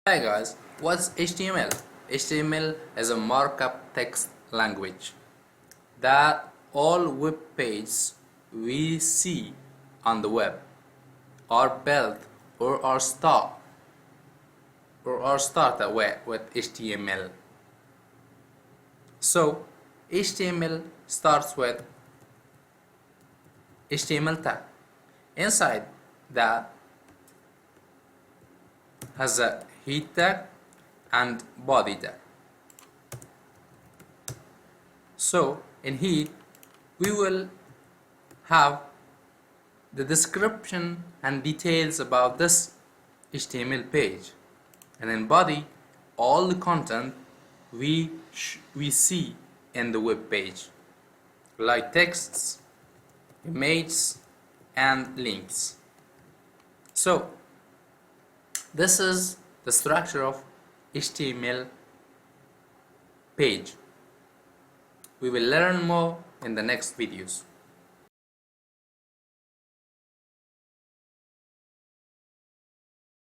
Hi guys, what's HTML? HTML is a markup text language that all web pages we see on the web are built or are started with HTML. So HTML starts with HTML tag. Inside that has a head tag and body tag. So in head we will have the description and details about this HTML page, and in body all the content we see in the web page, like texts, images and links. So this is the structure of HTML page. We will learn more in the next videos.